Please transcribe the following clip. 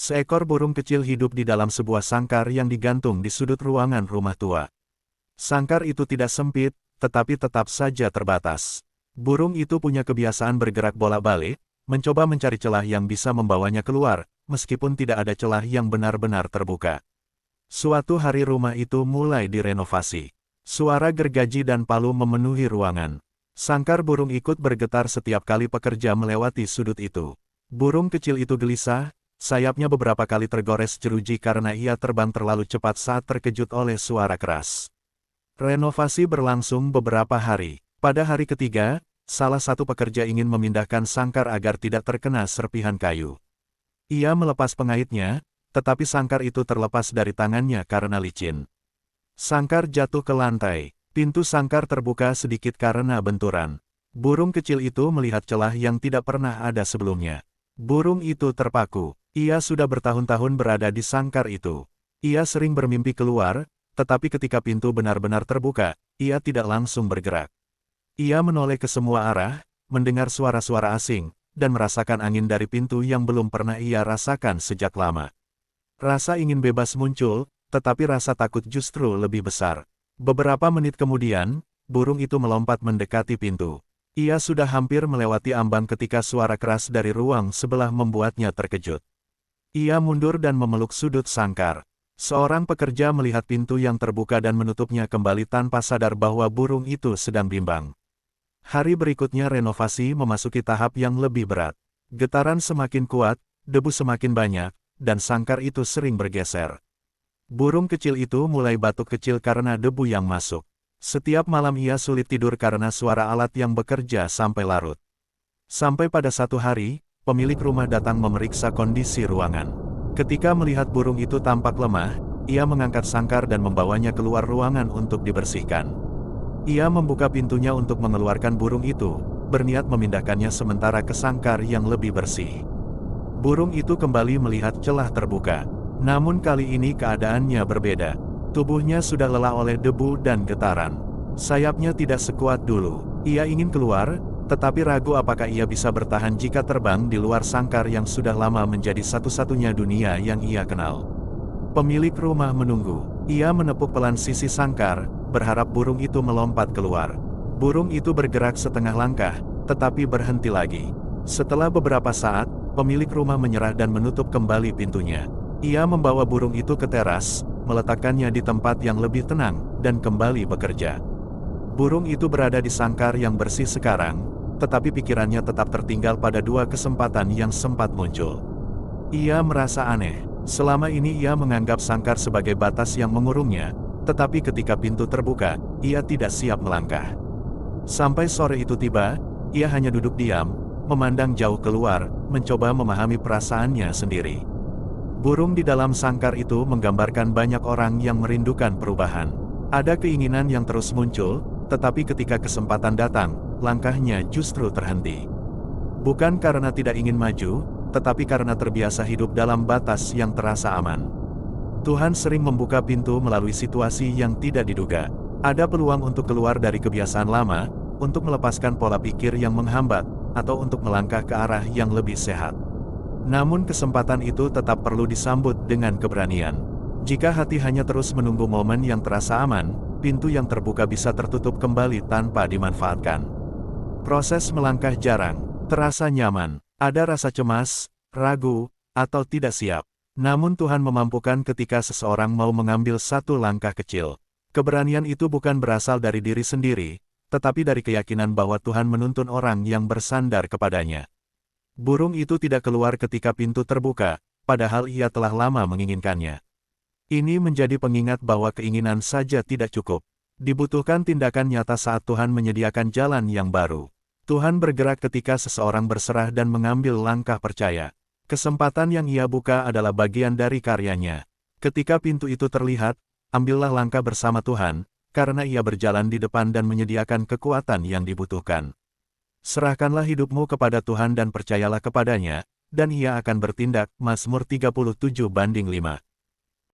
Seekor burung kecil hidup di dalam sebuah sangkar yang digantung di sudut ruangan rumah tua. Sangkar itu tidak sempit, tetapi tetap saja terbatas. Burung itu punya kebiasaan bergerak bolak-balik, mencoba mencari celah yang bisa membawanya keluar, meskipun tidak ada celah yang benar-benar terbuka. Suatu hari rumah itu mulai direnovasi. Suara gergaji dan palu memenuhi ruangan. Sangkar burung ikut bergetar setiap kali pekerja melewati sudut itu. Burung kecil itu gelisah, sayapnya beberapa kali tergores jeruji karena ia terbang terlalu cepat saat terkejut oleh suara keras. Renovasi berlangsung beberapa hari. Pada hari ketiga, salah satu pekerja ingin memindahkan sangkar agar tidak terkena serpihan kayu. Ia melepas pengaitnya, tetapi sangkar itu terlepas dari tangannya karena licin. Sangkar jatuh ke lantai. Pintu sangkar terbuka sedikit karena benturan. Burung kecil itu melihat celah yang tidak pernah ada sebelumnya. Burung itu terpaku. Ia sudah bertahun-tahun berada di sangkar itu. Ia sering bermimpi keluar, tetapi ketika pintu benar-benar terbuka, ia tidak langsung bergerak. Ia menoleh ke semua arah, mendengar suara-suara asing, dan merasakan angin dari pintu yang belum pernah ia rasakan sejak lama. Rasa ingin bebas muncul, tetapi rasa takut justru lebih besar. Beberapa menit kemudian, burung itu melompat mendekati pintu. Ia sudah hampir melewati ambang ketika suara keras dari ruang sebelah membuatnya terkejut. Ia mundur dan memeluk sudut sangkar. Seorang pekerja melihat pintu yang terbuka dan menutupnya kembali tanpa sadar bahwa burung itu sedang bimbang. Hari berikutnya renovasi memasuki tahap yang lebih berat. Getaran semakin kuat, debu semakin banyak, dan sangkar itu sering bergeser. Burung kecil itu mulai batuk kecil karena debu yang masuk. Setiap malam ia sulit tidur karena suara alat yang bekerja sampai larut. Sampai pada satu hari, pemilik rumah datang memeriksa kondisi ruangan. Ketika melihat burung itu tampak lemah, ia mengangkat sangkar dan membawanya keluar ruangan untuk dibersihkan. Ia membuka pintunya untuk mengeluarkan burung itu, berniat memindahkannya sementara ke sangkar yang lebih bersih. Burung itu kembali melihat celah terbuka. Namun kali ini keadaannya berbeda. Tubuhnya sudah lelah oleh debu dan getaran. Sayapnya tidak sekuat dulu. Ia ingin keluar, tetapi ragu apakah ia bisa bertahan jika terbang di luar sangkar yang sudah lama menjadi satu-satunya dunia yang ia kenal. Pemilik rumah menunggu. Ia menepuk pelan sisi sangkar, berharap burung itu melompat keluar. Burung itu bergerak setengah langkah, tetapi berhenti lagi. Setelah beberapa saat, pemilik rumah menyerah dan menutup kembali pintunya. Ia membawa burung itu ke teras, meletakkannya di tempat yang lebih tenang, dan kembali bekerja. Burung itu berada di sangkar yang bersih sekarang, tetapi pikirannya tetap tertinggal pada dua kesempatan yang sempat muncul. Ia merasa aneh. Selama ini ia menganggap sangkar sebagai batas yang mengurungnya, tetapi ketika pintu terbuka, ia tidak siap melangkah. Sampai sore itu tiba, ia hanya duduk diam, memandang jauh keluar, mencoba memahami perasaannya sendiri. Burung di dalam sangkar itu menggambarkan banyak orang yang merindukan perubahan. Ada keinginan yang terus muncul, tetapi ketika kesempatan datang, langkahnya justru terhenti. Bukan karena tidak ingin maju, tetapi karena terbiasa hidup dalam batas yang terasa aman. Tuhan sering membuka pintu melalui situasi yang tidak diduga. Ada peluang untuk keluar dari kebiasaan lama, untuk melepaskan pola pikir yang menghambat, atau untuk melangkah ke arah yang lebih sehat. Namun kesempatan itu tetap perlu disambut dengan keberanian. Jika hati hanya terus menunggu momen yang terasa aman, pintu yang terbuka bisa tertutup kembali tanpa dimanfaatkan. Proses melangkah jarang terasa nyaman. Ada rasa cemas, ragu, atau tidak siap. Namun Tuhan memampukan ketika seseorang mau mengambil satu langkah kecil. Keberanian itu bukan berasal dari diri sendiri, tetapi dari keyakinan bahwa Tuhan menuntun orang yang bersandar kepadanya. Burung itu tidak keluar ketika pintu terbuka, padahal ia telah lama menginginkannya. Ini menjadi pengingat bahwa keinginan saja tidak cukup. Dibutuhkan tindakan nyata saat Tuhan menyediakan jalan yang baru. Tuhan bergerak ketika seseorang berserah dan mengambil langkah percaya. Kesempatan yang ia buka adalah bagian dari karyanya. Ketika pintu itu terlihat, ambillah langkah bersama Tuhan, karena ia berjalan di depan dan menyediakan kekuatan yang dibutuhkan. Serahkanlah hidupmu kepada Tuhan dan percayalah kepadanya, dan ia akan bertindak. Mazmur 37:5